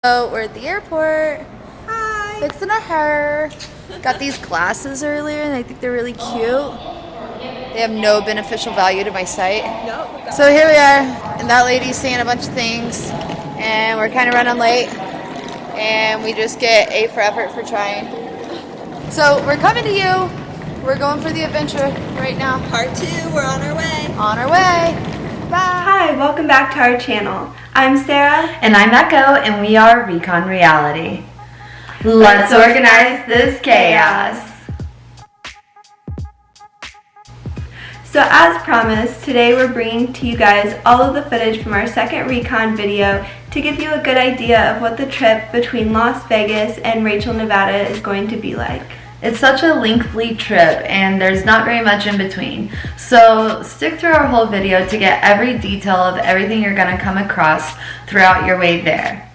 So we're at the airport. Hi. Fixing our hair. Got these glasses earlier and I think they're really cute. They have no beneficial value to my sight. No. So here we are, and that lady's saying a bunch of things, and we're kind of running late, and we just get A for effort for trying. So we're coming to you. We're going for the adventure right now. Part 2, we're on our way. On our way. Bye. Hi, welcome back to our channel. I'm Sarah. And I'm Echo, and we are Recon Reality. Let's organize this chaos. So as promised, today we're bringing to you guys all of the footage from our second recon video to give you a good idea of what the trip between Las Vegas and Rachel, Nevada is going to be like. It's such a lengthy trip, and there's not very much in between. So stick through our whole video to get every detail of everything you're going to come across throughout your way there.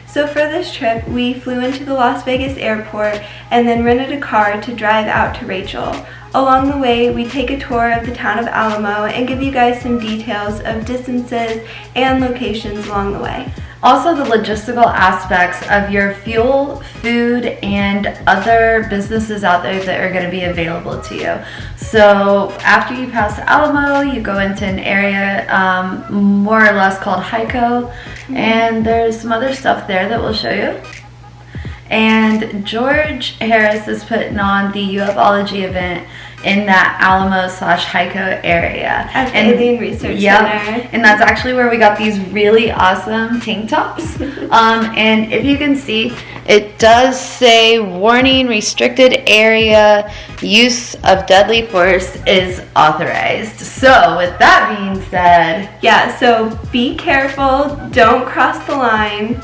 So for this trip, we flew into the Las Vegas airport and then rented a car to drive out to Rachel. Along the way, we take a tour of the town of Alamo and give you guys some details of distances and locations along the way. Also, the logistical aspects of your fuel, food, and other businesses out there that are going to be available to you. So after you pass Alamo, you go into an area more or less called Hyco, and there's some other stuff there that we'll show you. And George Harris is putting on the UFOlogy event in that Alamo/Hyco area. At the Alien Research Center. And that's actually where we got these really awesome tank tops. And if you can see, it does say warning, restricted area, use of deadly force is authorized. So with that being said, yeah, so be careful, don't cross the line.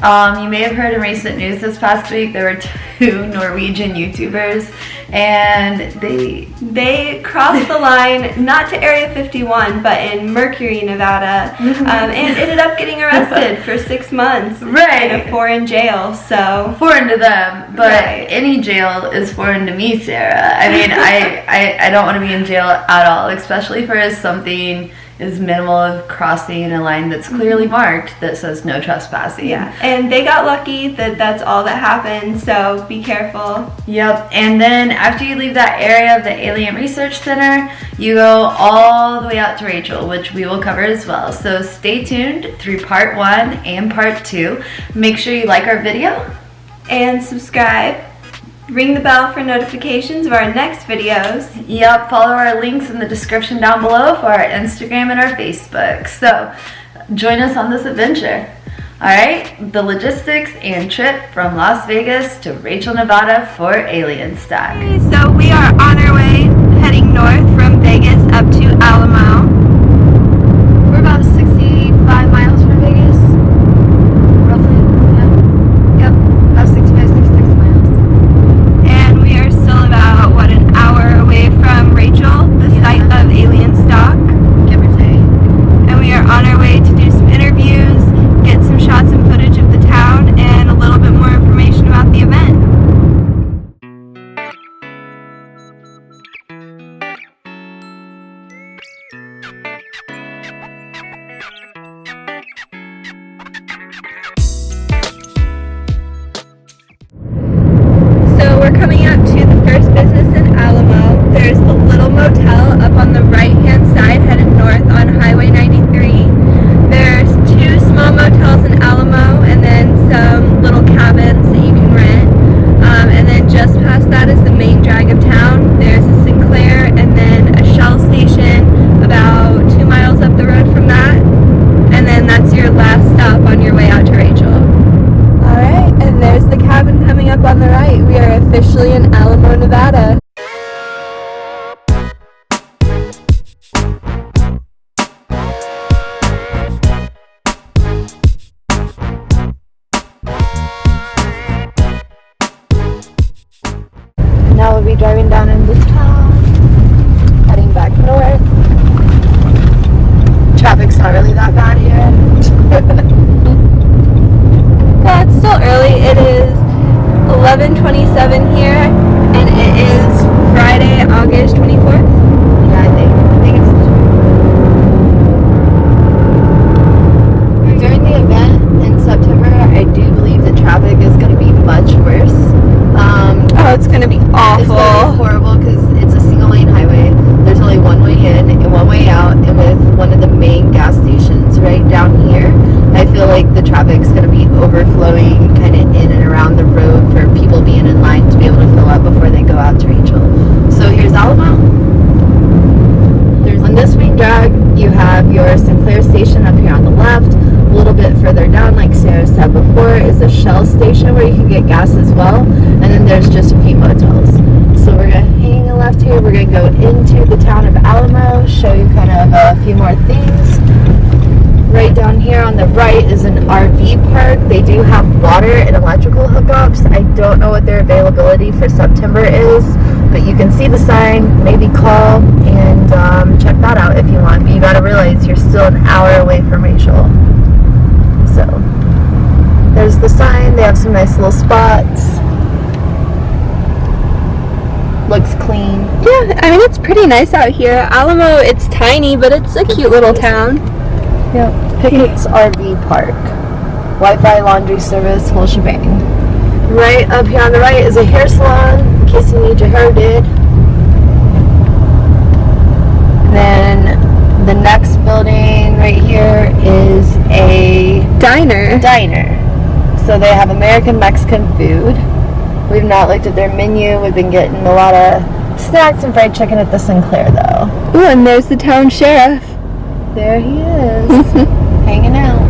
You may have heard in recent news this past week there were 2 Norwegian YouTubers, and they crossed the line, not to Area 51, but in Mercury, Nevada, and ended up getting arrested for 6 months in a foreign jail. So foreign to them, but any jail is foreign to me, Sarah. I mean, I don't want to be in jail at all, especially for something as minimal of crossing a line that's clearly marked that says no trespassing. Yeah, and they got lucky that that's all that happened, so be careful. Yep, and then after you leave that area of the Alien Research Center, you go all the way out to Rachel, which we will cover as well. So stay tuned through part 1 and part 2. Make sure you like our video and subscribe. Ring the bell for notifications of our next videos. Yep, follow our links in the description down below for our Instagram and our Facebook. So, join us on this adventure. Alright, the logistics and trip from Las Vegas to Rachel, Nevada for Alien Stack. So we are on our way, heading north from Vegas up to Alamo. We're about 65 miles from Vegas. Roughly, yeah. Yep, about 65, 66 miles. And we are still about, an hour away from Rachel, the site of Alien Stock. Give or take. And we are on our way to do some interviews, get some shots and footage of the town, and a little bit more information about the event. So we're coming up to the first business in Alamo. There's a little motel up on the right-hand side headed north on Highway 93. There's 2 small motels in Alamo and then some little cabins that you can rent. And then just past that is the main drag of town. There's a Sinclair and then a Shell station about 2 miles up the road from that. And then that's your last stop on your way out to Rachel. Alright, and there's the cabin coming up on the right. We are officially in Alamo, Nevada. Now we'll be driving down into town, heading back north. Traffic's not really that bad here. Yeah, it's still early. It is 11:27 here, and it is Friday, August 24th. Yeah, I think it's during the event in September. I do believe It's gonna awful. be horrible because it's a single lane highway. There's only one way in and one way out, and with one of the main gas stations right down here, I feel like the traffic's gonna be overflowing kind of in and around the road for people being in line to be able to fill up before they go out to Rachel. So here's Alamo. On this main drag, you have your Sinclair station up here on the left. A little bit further down, like Sarah said before, is a Shell station where you can get gas as well. And then there's just a few motels. So we're going to hang a left here. We're going to go into the town of Alamo, show you kind of a few more things. Right down here on the right is an RV park. They do have water and electrical hookups. I don't know what their availability for September is, but you can see the sign, maybe call and check that out if you want. But you got to realize you're still an hour away from Rachel. So there's the sign. They have some nice little spots. Looks clean. Yeah, I mean, it's pretty nice out here. Alamo, it's tiny, but it's a cute little town. Yep. Pickett's RV Park. Wi-Fi, laundry service, whole shebang. Right up here on the right is a hair salon, in case you need your hair did. Then the next building right here is a Diner. So they have American Mexican food. We've not looked at their menu. We've been getting a lot of snacks and fried chicken at the Sinclair though. Ooh, and there's the town sheriff. There he is, hanging out.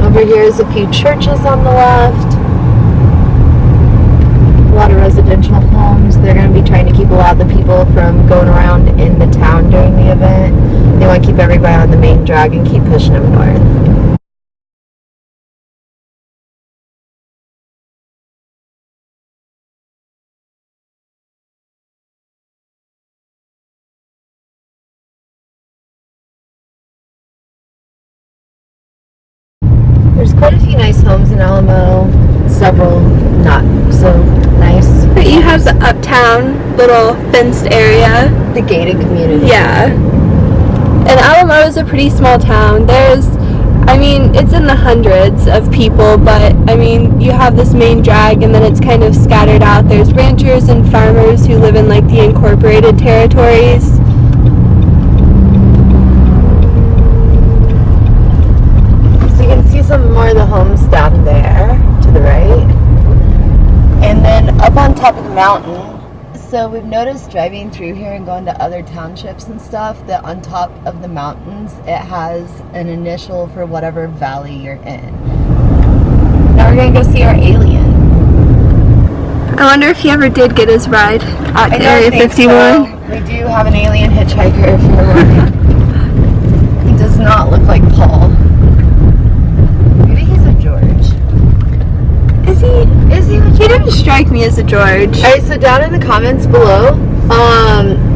Over here is a few churches on the left. A lot of residential homes. They're going to be trying to keep a lot of the people from going around in the town during the event. They want to keep everybody on the main drag and keep pushing them north. There's quite a few nice homes in Alamo, several not so nice. But you have the uptown little fenced area. The gated community. Yeah. And Alamo is a pretty small town. I mean, it's in the hundreds of people, but I mean, you have this main drag and then it's kind of scattered out. There's ranchers and farmers who live in like the incorporated territories. Some more of the homes down there to the right, and then up on top of the mountain. So we've noticed driving through here and going to other townships and stuff that on top of the mountains it has an initial for whatever valley you're in. Now we're gonna go see our alien. I wonder if he ever did get his ride out to I Area don't think 51. so. We do have an alien hitchhiker if you're wondering. He does not look like Paul. Is he? He didn't strike me as a George. Alright, so down in the comments below,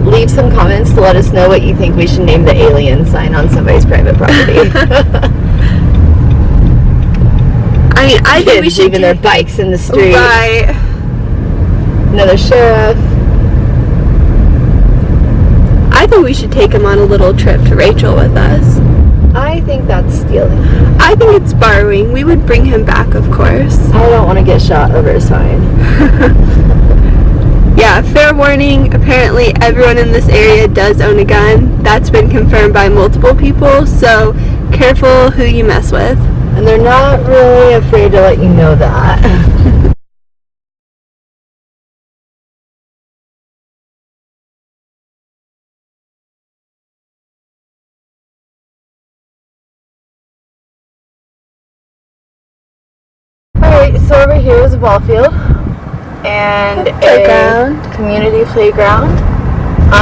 leave some comments to let us know what you think we should name the alien sign on somebody's private property. I mean, I think we Kids should leaving their bikes in the street. Right. Another sheriff. I think we should take him on a little trip to Rachel with us. I think that's stealing. I think it's borrowing. We would bring him back, of course. I don't want to get shot over a sign. Yeah, fair warning. Apparently everyone in this area does own a gun. That's been confirmed by multiple people, so careful who you mess with. And they're not really afraid to let you know that. Alright, so over here is a ball field and a community playground.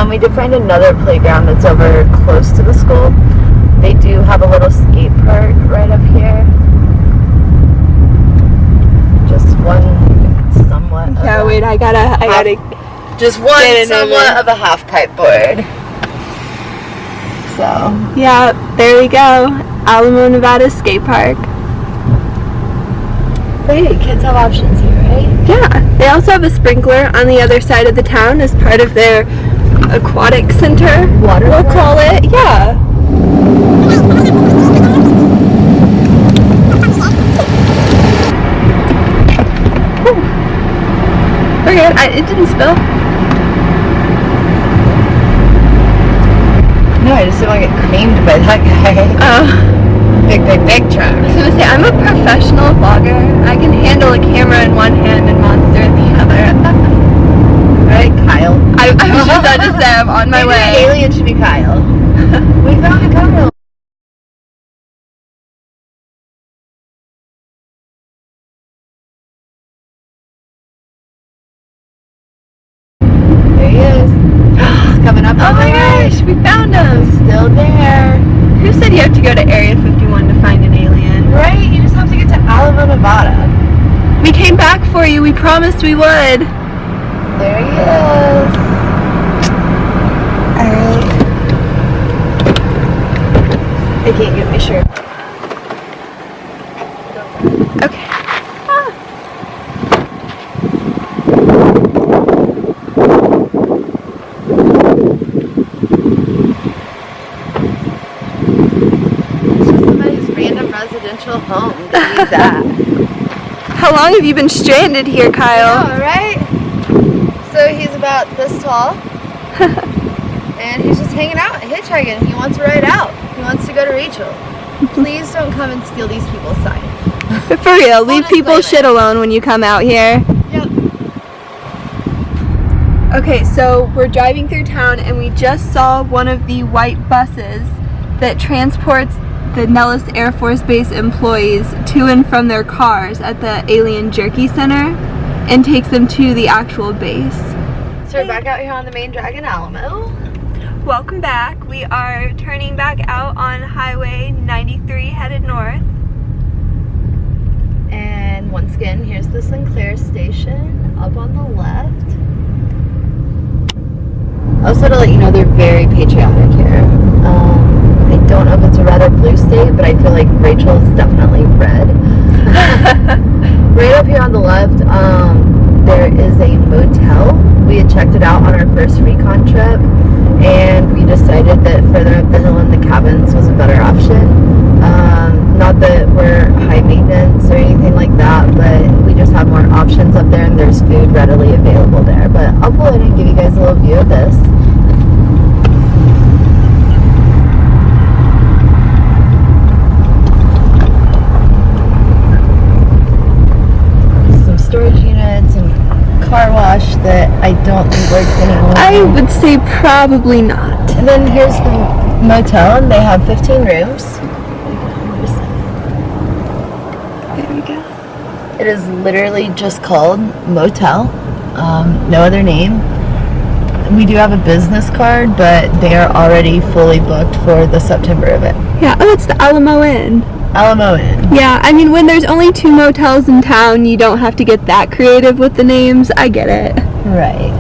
We did find another playground that's over close to the school. They do have a little skate park right up here. Just one somewhat. Yeah, wait, I gotta. Just one somewhat of a half pipe board. So. Yeah, there we go. Alamo, Nevada skate park. Hey, kids have options here, right? Yeah, they also have a sprinkler on the other side of the town as part of their aquatic center. Water. We'll call it. Yeah. good. It didn't spill. No, I just didn't want to get creamed by that guy. Oh. Big truck. I was gonna say, I'm a professional vlogger. I can handle a camera in one hand and Monster in the other. Right, Kyle? I was just about to say, I'm on my Maybe way. the alien should be Kyle. We found a Kyle. There he is. He's coming up. Oh my gosh, we found him. Still there. Who said you have to go to Area 51 to find an alien? Right? You just have to get to Alamo, Nevada. We came back for you. We promised we would. There he is. Alright. I can't get my shirt. Okay. Somebody's random residential home. Believe that. How long have you been stranded here, Kyle? Oh, right? So he's about this tall. And he's just hanging out, hitchhiking. He wants to ride out. He wants to go to Rachel. Please don't come and steal these people's sign. For real, leave Full people's shit disclaimer. alone when you come out here. Yep. Okay, so we're driving through town and we just saw one of the white buses that transports the Nellis Air Force Base employees to and from their cars at the Alien Jerky Center and takes them to the actual base. So we're back out here on the main drag in Alamo. Welcome back. We are turning back out on Highway 93 headed north. And once again, here's the Sinclair station up on the left. Also to let you know, they're very patriotic here. I don't know if it's a red or blue state, but I feel like Rachel is definitely red. Right up here on the left, there is a motel. We had checked it out on our first recon trip, and we decided that further up the hill in the cabins was a better option. Not that we're high maintenance or anything like that, but we just have more options up there, and there's food readily available there. But I'll pull in and give you guys a little view of this. Some storage units and car wash that I don't think works anymore. I would say probably not. And then here's the motel, and they have 15 rooms. There we go. It is literally just called motel, no other name. We do have a business card, but they are already fully booked for the September event. Yeah, oh, it's the Alamo Inn. Alamo Inn. Yeah, I mean, when there's only 2 motels in town, you don't have to get that creative with the names. I get it. Right.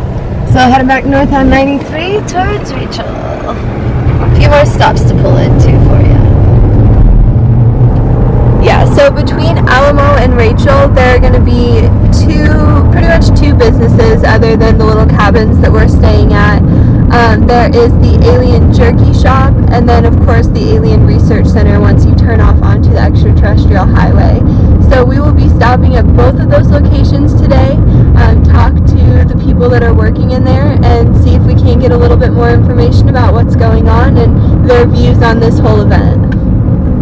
So heading back north on 93 towards Rachel. A few more stops to pull into for you. Yeah, so between Alamo and Rachel, there are going to be pretty much two businesses other than the little cabins that we're staying at. There is the Alien Jerky Shop, and then of course the Alien Research Center once you turn off onto the extraterrestrial highway. So we will be stopping at both of those locations today, talk to the people that are working in there, and see if we can get a little bit more information about what's going on and their views on this whole event.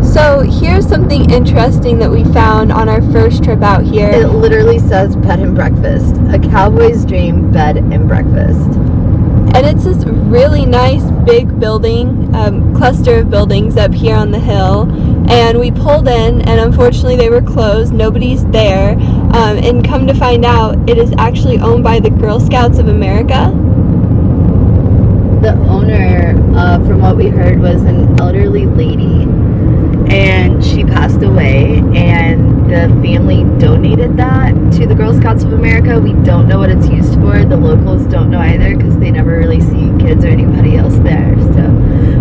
So here's something interesting that we found on our first trip out here. It literally says bed and breakfast. A cowboy's dream bed and breakfast. And it's this really nice big building, cluster of buildings up here on the hill. And we pulled in, and unfortunately they were closed. Nobody's there. And come to find out, it is actually owned by the Girl Scouts of America. The owner, from what we heard, was an elderly lady. And she passed away, and the family donated that to the Girl Scouts of America. We don't know what it's used for. The locals don't know either because they never really see kids or anybody else there. So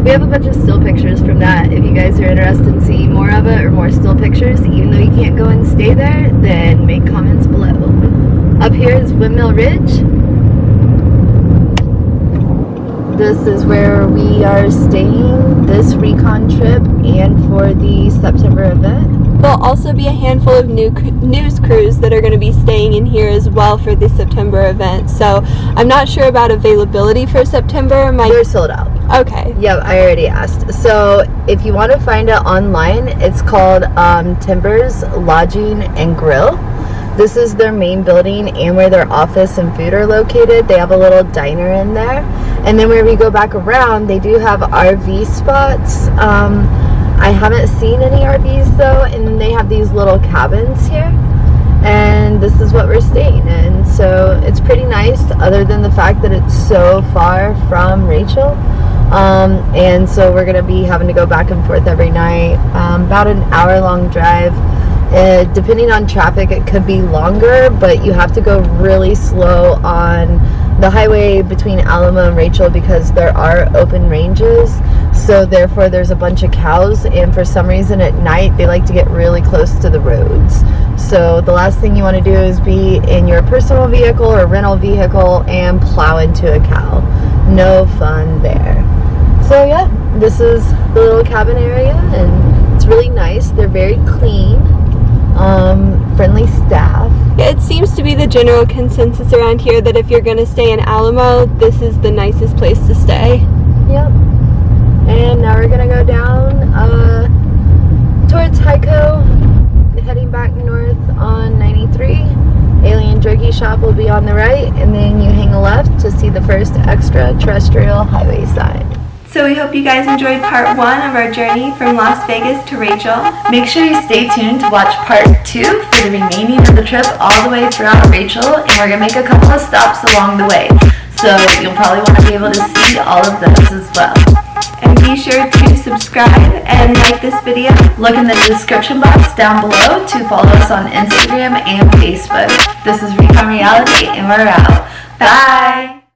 we have a bunch of still pictures from that. If you guys are interested in seeing more of it or more still pictures, even though you can't go and stay there, then make comments below. Up here is Windmill Ridge. This is where we are staying this recon trip and for the September event. There'll also be a handful of news crews that are going to be staying in here as well for the September event. So I'm not sure about availability for September. They're sold out. Okay. Yep, I already asked. So if you want to find it online, it's called Timbers Lodging and Grill. This is their main building and where their office and food are located. They have a little diner in there. And then where we go back around, they do have RV spots. I haven't seen any RVs though, and they have these little cabins here. And this is what we're staying in. So it's pretty nice, other than the fact that it's so far from Rachel. And so we're going to be having to go back and forth every night. About an hour-long drive. Depending on traffic, it could be longer, but you have to go really slow on the highway between Alamo and Rachel because there are open ranges. So therefore there's a bunch of cows, and for some reason at night they like to get really close to the roads. So the last thing you want to do is be in your personal vehicle or rental vehicle and plow into a cow. No fun there. So yeah, this is the little cabin area, and it's really nice. They're very clean, friendly staff. It seems to be the general consensus around here that if you're going to stay in Alamo, this is the nicest place to stay. Yep. And now we're going to go down towards Hico, heading back north on 93. Alien Jerky Shop will be on the right, and then you hang a left to see the first extraterrestrial highway sign. So we hope you guys enjoyed part 1 of our journey from Las Vegas to Rachel. Make sure you stay tuned to watch part 2 for the remaining of the trip all the way throughout Rachel, and we're going to make a couple of stops along the way. So you'll probably want to be able to see all of those as well. And be sure to subscribe and like this video. Look in the description box down below to follow us on Instagram and Facebook. This is Recon Reality, and we're out. Bye!